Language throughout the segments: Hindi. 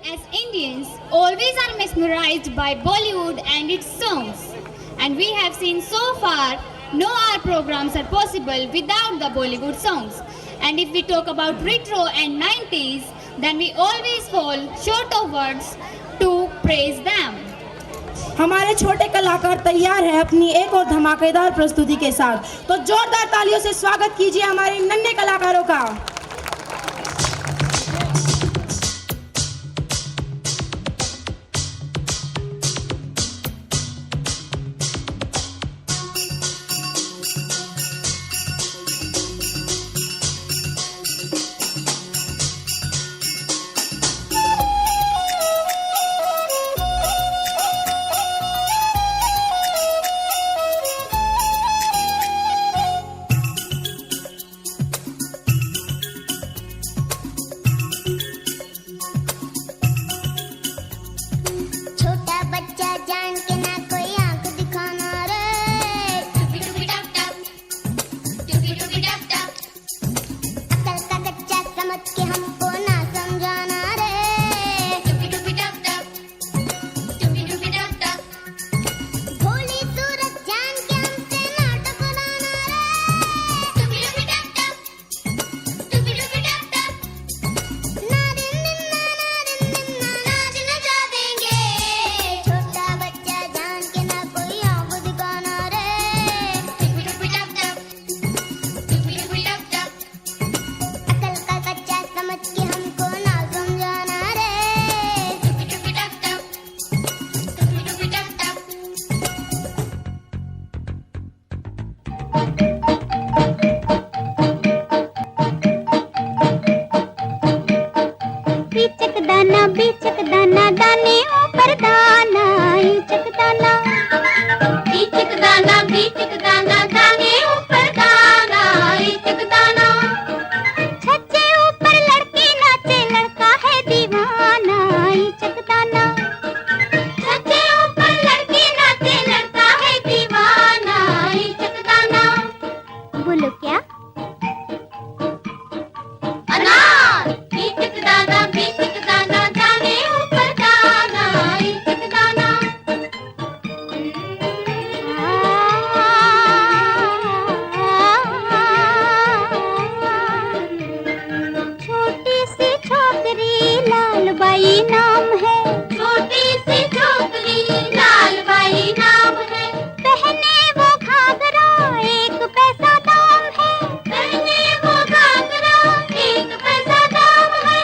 As Indians, always are mesmerized by Bollywood and its songs. And we have seen so far, no our programs are possible without the Bollywood songs. And if we talk about retro and 90s, then we always fall short of words to praise them. हमारे छोटे कलाकार तैयार हैं अपनी एक और धमाकेदार प्रस्तुति के साथ, तो जोरदार तालियों से स्वागत कीजिए हमारे नन्हे कलाकारों का। बीचक दाना दाने ऊपर दाना ईचक दाना बीचक दाना दाने ऊपर दाना ईचक दाना छज्जे ऊपर लड़की नाचे लड़का है दीवाना ईचक दाना छज्जे ऊपर लड़की नाचे लड़का है दीवाना ईचक दाना। बोलो क्या? अनार बीचक दाना दाने ऊपर दाना ईचक दाना। छोटी सी छोकरी लालबाई नाम है, छोटी सी छोकरी लालबाई नाम है। पहने वो घाघरा एक पैसा दाम है, पहने वो घाघरा एक पैसा दाम है।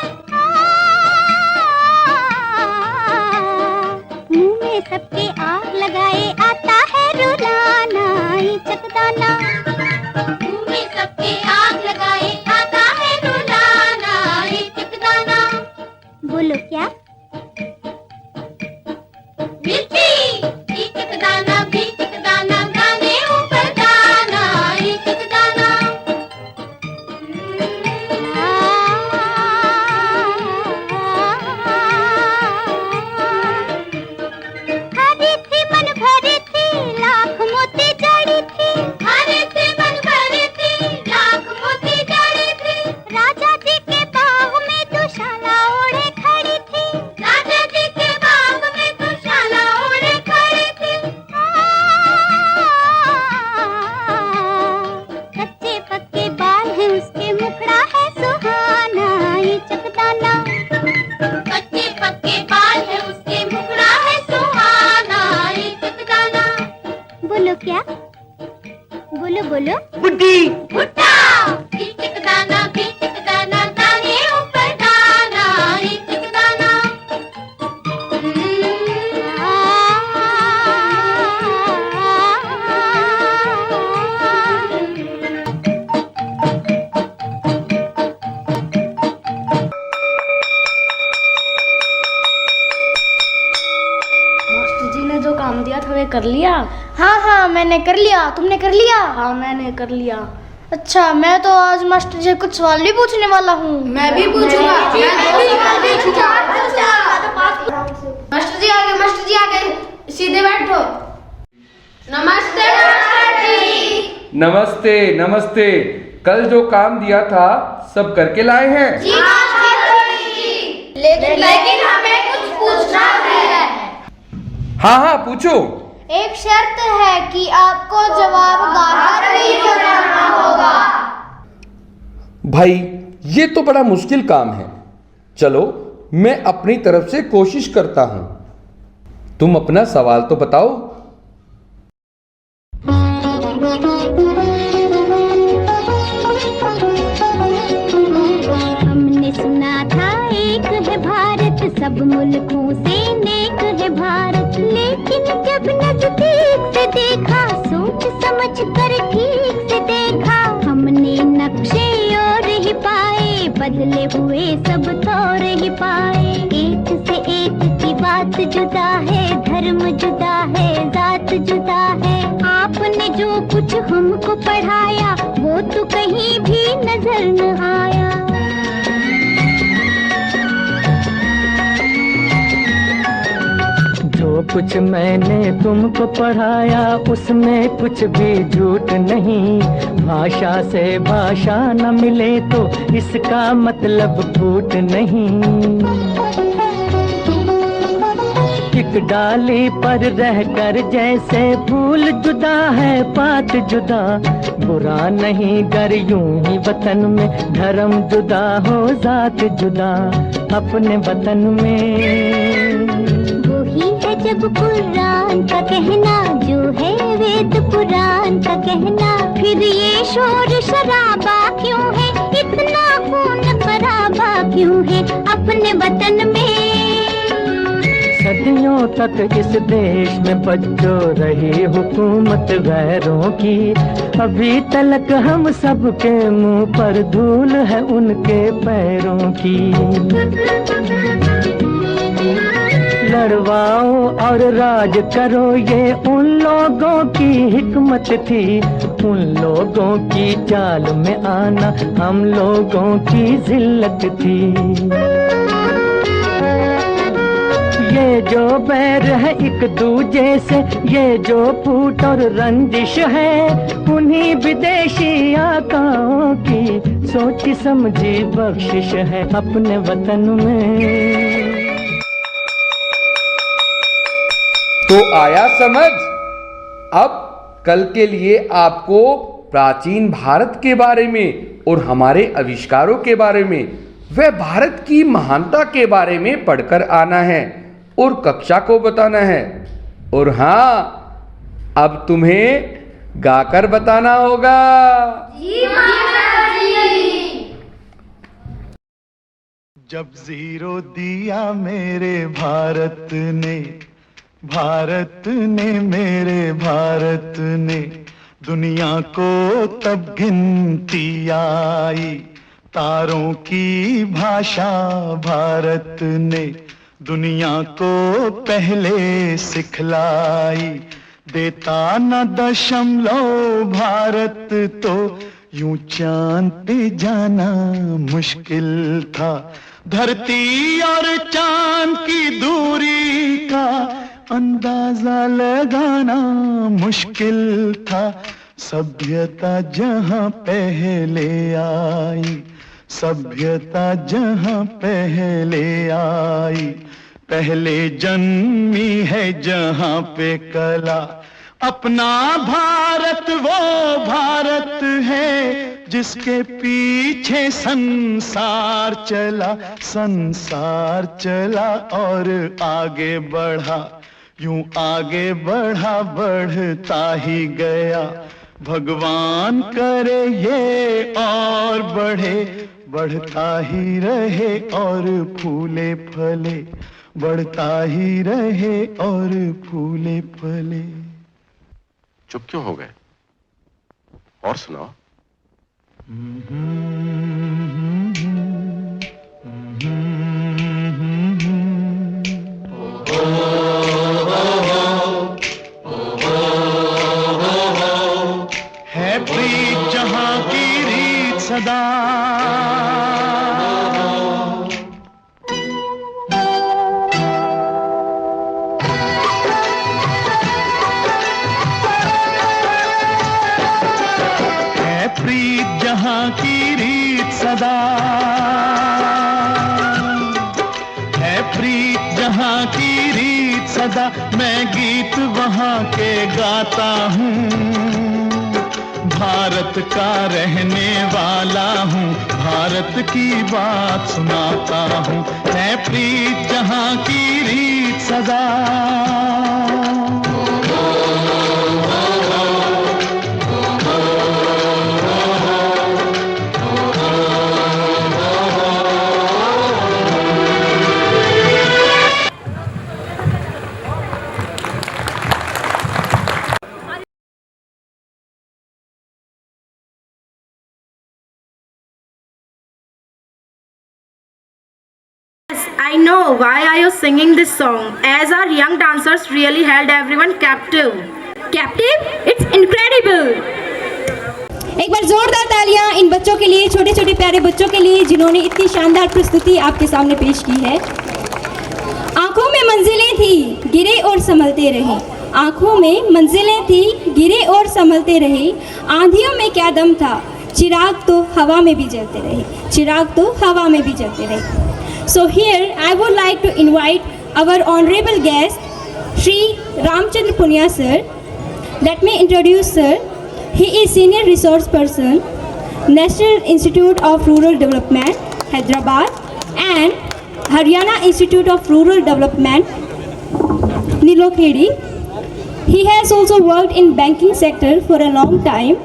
मुंह में सबके आग लगाए आता है रुलाना ईचक दाना, मुंह में सबके आग लगाए आता है रुलाना ईचक दाना। बोलो क्या? मिर्ची ईचक दाना दाने ऊपर दाना ईचक दाना। हरी थी मन भरी थी लाख मोती जड़ी थी, हरी थी मन भरी थी लाख मोती जड़ी थी। राजा जी के बाग में दुशाला ओढ़े खड़ी थी, राजा जी के बाग में दुशाला ओढ़े खड़ी थी। कच्चे पक्के बाल हैं उसके मुखड़ा है सुहाना ईचक दाना, कच्चे पक्के बाल है उसके मुखड़ा है सुहाना ईचक दाना। बोलो क्या? बोलो बोलो। बुड्ढी भुट्टा ईचक दाना दाने ऊपर दाना ईचक दाना। मास्टर जी ने जो काम दिया था वे कर लिया? हाँ मैंने कर लिया, तुमने कर लिया? हाँ मैंने कर लिया। अच्छा, मैं तो आज मास्टर जी कुछ सवाल भी पूछने वाला हूँ। मैं भी पूछूंगा। मास्टर जी आगे सीधे बैठो। नमस्ते मास्टर जी। नमस्ते नमस्ते। कल जो काम दिया था सब करके लाए हैं? जी मास्टर जी। लेकिन हमें हाँ हाँ पूछो। एक शर्त है कि आपको जवाब गाकर ही सुनाना होगा। भाई ये तो बड़ा मुश्किल काम है। चलो मैं अपनी तरफ से कोशिश करता हूं। तुम अपना सवाल तो बताओ। हमने सुना था एक है भारत, सब मुल्कों से नेक है भारत। लेकिन जब नजदीक से देखा, सोच समझ कर ठीक से देखा, हमने नक्शे और ही पाए, बदले हुए सब तौर ही पाए। एक से एक की बात जुदा है, धर्म जुदा है, जात जुदा है। आपने जो कुछ हमको पढ़ाया, वो तो कहीं भी नजर न आया। जो कुछ मैंने तुमको पढ़ाया, उसमें कुछ भी झूठ नहीं। भाषा से भाषा न मिले तो इसका मतलब फूट नहीं। एक डाली पर रहकर जैसे फूल जुदा है, पात जुदा। बुरा नहीं गर यूं ही वतन में धर्म जुदा हो, जात जुदा अपने वतन में। वही है जब कुरान का कहना, जो है वेद पुराण का कहना। फिर ये शोर शराबा क्यों है, इतना खून खराबा क्यों है अपने वतन में। सदियों तक इस देश में बच्चों रही हुकूमत गैरों की। अभी तलक हम सबके मुंह पर धूल है उनके पैरों की। लड़वाओ और राज करो, ये उन लोगों की हिकमत थी। उन लोगों की चाल में आना हम लोगों की जिल्लत थी। ये जो बैर है एक दूजे से, ये जो फूट और रंजिश है, उन्हीं विदेशी आकाओं की सोची समझी बख्शिश है अपने वतन में। तो आया समझ। अब कल के लिए आपको प्राचीन भारत के बारे में और हमारे आविष्कारों के बारे में, वह भारत की महानता के बारे में पढ़कर आना है और कक्षा को बताना है। और हाँ, अब तुम्हें गाकर बताना होगा। जब जीरो दिया मेरे भारत ने, भारत ने मेरे भारत ने, दुनिया को तब गिनती आई। तारों की भाषा भारत ने दुनिया को पहले सिखलाई। देता न दशमलव भारत तो यूं चांद पे जाना मुश्किल था। धरती और चांद की दूरी का अंदाजा लगाना मुश्किल था। सभ्यता जहां पहले आई, सभ्यता जहां पहले आई, पहले जन्मी है जहां पे कला। अपना भारत वो भारत है जिसके पीछे संसार चला, संसार चला और आगे बढ़ा। यूं आगे बढ़ा, बढ़ता ही गया। भगवान करे ये और बढ़े, बढ़ता ही रहे और फूले फले, बढ़ता ही रहे और फूले फले। चुप क्यों हो गए? और सुनाओ। है प्रीत जहां की रीत सदा, है प्रीत जहां की रीत सदा, है प्रीत जहां की रीत सदा। सदा मैं गीत वहाँ के गाता हूँ। भारत का रहने वाला हूँ, भारत की बात सुनाता हूँ। है प्रीत जहाँ की रीत सदा। I know why are you singing this song, as our young dancers really held everyone captive. Captive? It's incredible! एक बार जोरदार तालियां इन बच्चों के लिए, छोटे छोटे प्यारे बच्चों के लिए, जिन्होंने इतनी शानदार प्रस्तुति आपके सामने पेश की है। आंखों में मंजिलें थी, गिरे और संभलते रहे। आंखों में मंजिलें थी, गिरे और संभलते रहे। आंधियों में क्या दम था, चिराग तो हवा में भी जलते रहे। चिराग तो हवा में भी जलते रहे। So here I would like to invite our honorable guest, Shri Ramchandra Punya sir. Let me introduce sir. He is Senior Resource Person, National Institute of Rural Development, Hyderabad, and Haryana Institute of Rural Development, Nilokheri. He has also worked in banking sector for a long time,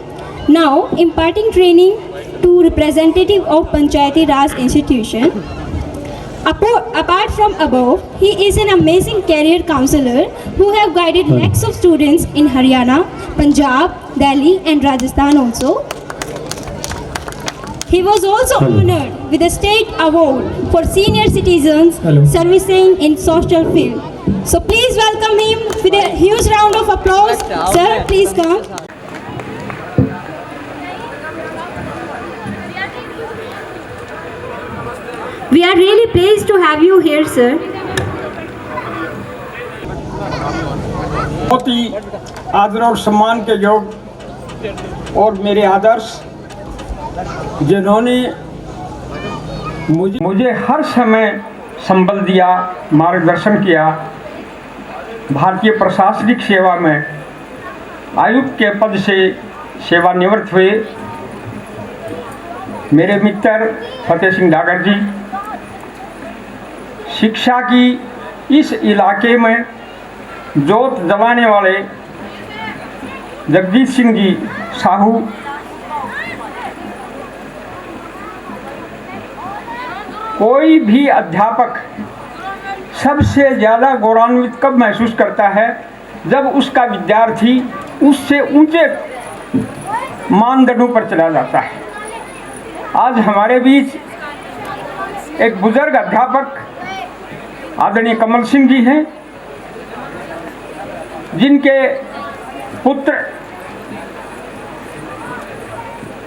now imparting training to representative of Panchayati Raj institution. Apart from above, he is an amazing career counselor who have guided lakhs of students in Haryana, Punjab, Delhi and Rajasthan also. He was also honored with a state award for senior citizens servicing in social field. So please welcome him with a huge round of applause. Sir, please come. We are really pleased to have you here, sir. बहुत ही आदर और सम्मान के योग और मेरे आदर्श, जिन्होंने मुझे हर समय संबल दिया, मार्गदर्शन किया। भारतीय प्रशासनिक सेवा में आयुक्त के पद से सेवानिवृत्त हुए मेरे मित्र फतेह सिंह डागर जी, शिक्षा की इस इलाके में जोत जलाने वाले जगजीत सिंह जी साहू, कोई भी अध्यापक सबसे ज़्यादा गौरवान्वित कब महसूस करता है जब उसका विद्यार्थी उससे ऊंचे मानदंडों पर चला जाता है। आज हमारे बीच एक बुजुर्ग अध्यापक आदरणीय कमल सिंह जी हैं, जिनके पुत्र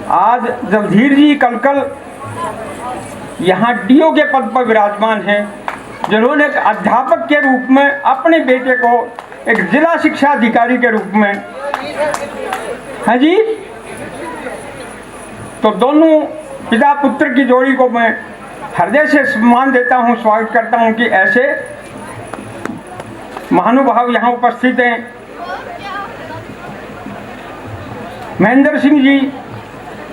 आज जगधीर जी कलकल यहाँ डीओ के पद पर विराजमान हैं, जिन्होंने एक अध्यापक के रूप में अपने बेटे को एक जिला शिक्षा अधिकारी के रूप में, हाँ जी, तो दोनों पिता पुत्र की जोड़ी को मैं हृदय से सम्मान देता हूँ, स्वागत करता हूँ कि ऐसे महानुभाव यहाँ उपस्थित हैं। महेंद्र सिंह जी,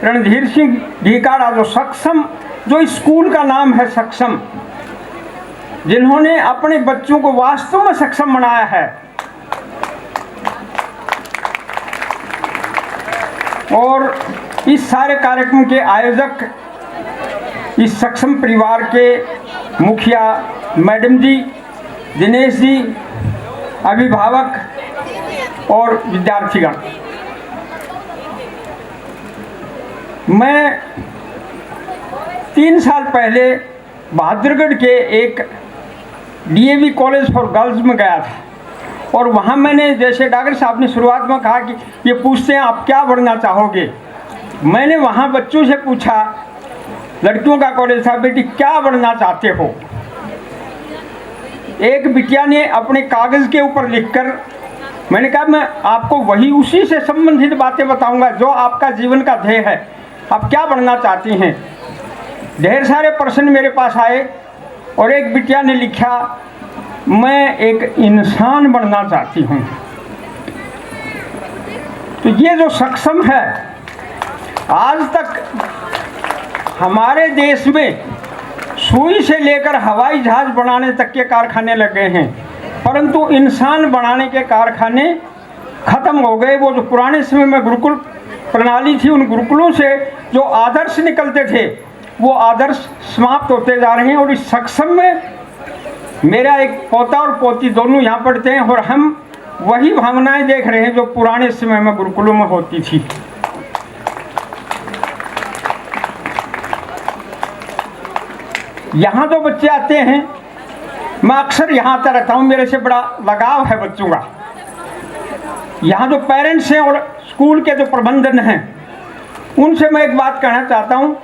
रणधीर सिंह ढीकाड़ा, जो सक्षम, जो स्कूल का नाम है सक्षम, जिन्होंने अपने बच्चों को वास्तव में सक्षम बनाया है। और इस सारे कार्यक्रम के आयोजक इस सक्षम परिवार के मुखिया मैडम जी, दिनेश जी, अभिभावक और विद्यार्थीगण। मैं 3 साल पहले बहादुरगढ़ के एक डीएवी कॉलेज फॉर गर्ल्स में गया था और वहाँ मैंने, जैसे डॉक्टर साहब ने शुरुआत में कहा कि ये पूछते हैं आप क्या बनना चाहोगे, मैंने वहाँ बच्चों से पूछा, लड़कियों का कॉलेज था, बेटी क्या बनना चाहते हो। एक बिटिया ने अपने कागज़ के ऊपर लिखकर, मैंने कहा मैं आपको वही उसी से संबंधित बातें बताऊंगा जो आपका जीवन का ध्येय है, आप क्या बनना चाहती हैं। ढेर सारे प्रश्न मेरे पास आए और एक बिटिया ने लिखा मैं एक इंसान बनना चाहती हूँ। तो ये जो सक्षम है, आज तक हमारे देश में सुई से लेकर हवाई जहाज बनाने तक के कारखाने लगे हैं, परंतु इंसान बनाने के कारखाने खत्म हो गए। वो जो पुराने समय में गुरुकुल प्रणाली थी, उन गुरुकुलों से जो आदर्श निकलते थे वो आदर्श समाप्त होते जा रहे हैं। और इस सक्षम में मेरा एक पोता और पोती दोनों यहाँ पढ़ते हैं और हम वही भावनाएं देख रहे हैं जो पुराने समय में गुरुकुलों में होती थी। यहाँ जो बच्चे आते हैं, मैं अक्सर यहाँ आता रहता हूँ, मेरे से बड़ा लगाव है बच्चों का। यहाँ जो पेरेंट्स हैं और स्कूल के जो प्रबंधन हैं, उनसे मैं एक बात कहना चाहता हूँ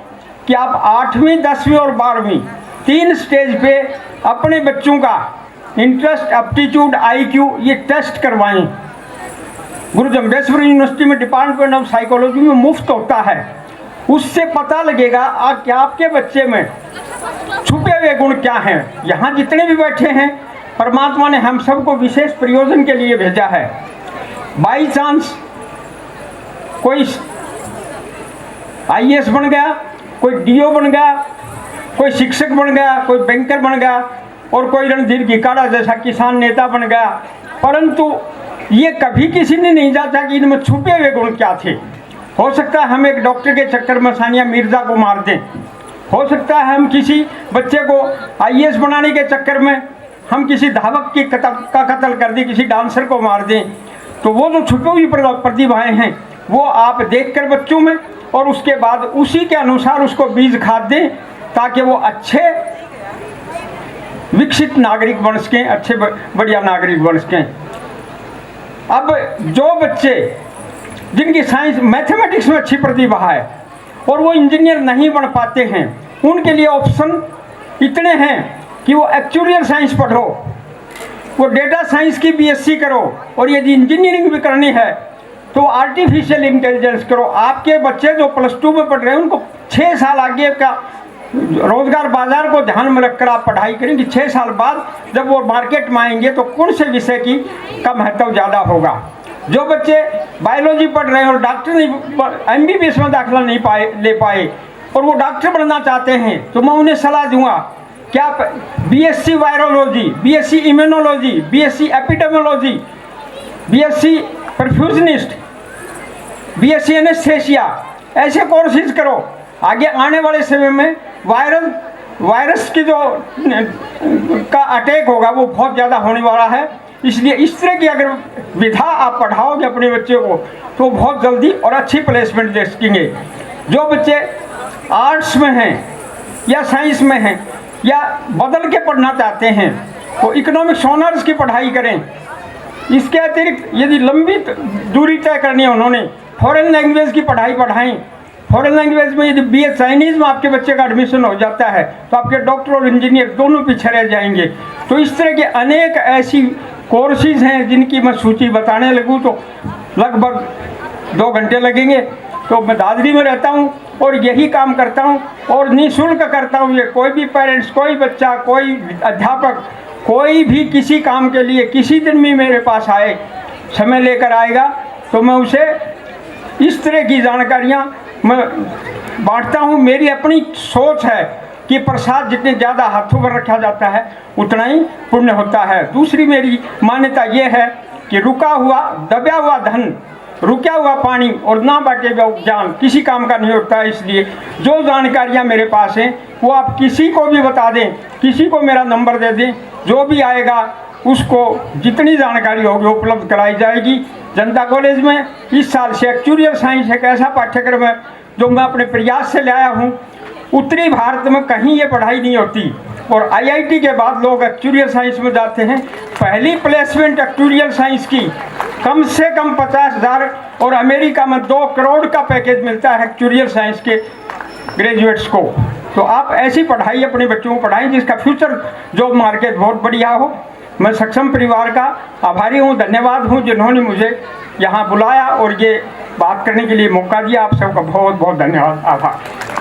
कि आप 8वीं, 10वीं और 12वीं 3 स्टेज पे अपने बच्चों का इंटरेस्ट, एप्टीट्यूड, IQ ये टेस्ट करवाएं। गुरु जम्बेश्वर यूनिवर्सिटी में डिपार्टमेंट ऑफ साइकोलॉजी में मुफ्त होता है। उससे पता लगेगा कि आपके बच्चे में छुपे हुए गुण क्या हैं। यहाँ जितने भी बैठे हैं, परमात्मा ने हम सबको विशेष प्रयोजन के लिए भेजा है। बाई चांस कोई IAS बन गया, कोई DO बन गया, कोई शिक्षक बन गया, कोई बैंकर बन गया और कोई रणधीर गिकाड़ा जैसा किसान नेता बन गया, परंतु ये कभी किसी ने नहीं जांचा कि इनमें छुपे हुए गुण क्या थे। हो सकता है हम एक डॉक्टर के चक्कर में सानिया मिर्जा को मार दें, हो सकता है हम किसी बच्चे को IAS बनाने के चक्कर में हम किसी धावक की कत्ल कर दें, किसी डांसर को मार दें। तो वो जो छुपी हुई प्रतिभाएं हैं वो आप देखकर बच्चों में, और उसके बाद उसी के अनुसार उसको बीज खाद दें ताकि वो अच्छे विकसित नागरिक बन सकें, अच्छे बढ़िया नागरिक बन सकें। अब जो बच्चे जिनकी साइंस मैथमेटिक्स में अच्छी प्रतिभा है और वो इंजीनियर नहीं बन पाते हैं, उनके लिए ऑप्शन इतने हैं कि वो एक्चुअरियल साइंस पढ़ो, वो डेटा साइंस की BSc करो, और यदि इंजीनियरिंग भी करनी है तो आर्टिफिशियल इंटेलिजेंस करो। आपके बच्चे जो +2 में पढ़ रहे हैं उनको 6 साल आगे का रोजगार बाजार को ध्यान में रखकर आप पढ़ाई करें कि 6 साल बाद जब वो मार्केट में आएंगे तो कौन से विषय की का महत्व ज़्यादा होगा। जो बच्चे बायोलॉजी पढ़ रहे हैं और डॉक्टर नहीं, MBBS में दाखिला नहीं ले पाए और वो डॉक्टर बनना चाहते हैं, तो मैं उन्हें सलाह दूंगा कि आप BSc virology, BSc immunology, BSc epidemiology, BSc perfusionist, BSc anaesthesia ऐसे कोर्सेज करो। आगे आने वाले समय में वायरस की जो का अटैक होगा वो बहुत ज़्यादा होने वाला है, इसलिए इस तरह की अगर विधा आप पढ़ाओगे अपने बच्चे को तो बहुत जल्दी और अच्छी प्लेसमेंट दे सकेंगे। जो बच्चे आर्ट्स में हैं या साइंस में हैं या बदल के पढ़ना चाहते हैं तो इकोनॉमिक्स ऑनर्स की पढ़ाई करें। इसके अतिरिक्त यदि लंबी दूरी तय करनी है उन्होंने फॉरेन लैंग्वेज की पढ़ाई पढ़ाएं। फॉरेन लैंग्वेज में यदि BA चाइनीज़ में आपके बच्चे का एडमिशन हो जाता है तो आपके डॉक्टर और इंजीनियर दोनों पीछे रह जाएंगे। तो इस तरह के अनेक ऐसी कोर्सेज हैं जिनकी मैं सूची बताने लगूँ तो लगभग 2 घंटे लगेंगे। तो मैं दादरी में रहता हूँ और यही काम करता हूँ और निःशुल्क करता हूँ। ये कोई भी पेरेंट्स, कोई बच्चा, कोई अध्यापक, कोई भी किसी काम के लिए किसी दिन भी मेरे पास आए, समय लेकर आएगा तो मैं उसे इस तरह की जानकारियाँ मैं बांटता हूँ। मेरी अपनी सोच है कि प्रसाद जितने ज़्यादा हाथों पर रखा जाता है उतना ही पुण्य होता है। दूसरी मेरी मान्यता ये है कि रुका हुआ दबा हुआ धन, रुका हुआ पानी और ना बांटे हुआ ज्ञान किसी काम का नहीं होता है। इसलिए जो जानकारियाँ मेरे पास हैं वो आप किसी को भी बता दें, किसी को मेरा नंबर दे दें, जो भी आएगा उसको जितनी जानकारी होगी उपलब्ध कराई जाएगी। जनता कॉलेज में इस साल से एक्चुरियल साइंस एक ऐसा पाठ्यक्रम है जो मैं अपने प्रयास से लाया हूँ। उत्तरी भारत में कहीं ये पढ़ाई नहीं होती और IIT के बाद लोग एक्चुरियल साइंस में जाते हैं। पहली प्लेसमेंट एक्चुरियल साइंस की कम से कम 50,000 और अमेरिका में 2 करोड़ का पैकेज मिलता है एक्चुरियल साइंस के ग्रेजुएट्स को। तो आप ऐसी पढ़ाई अपने बच्चों को पढ़ाएं जिसका फ्यूचर जॉब मार्केट बहुत बढ़िया हो। मैं सक्षम परिवार का आभारी हूँ, धन्यवाद हूँ जिन्होंने मुझे यहाँ बुलाया और ये बात करने के लिए मौका दिया। आप सबका बहुत बहुत धन्यवाद, आभार।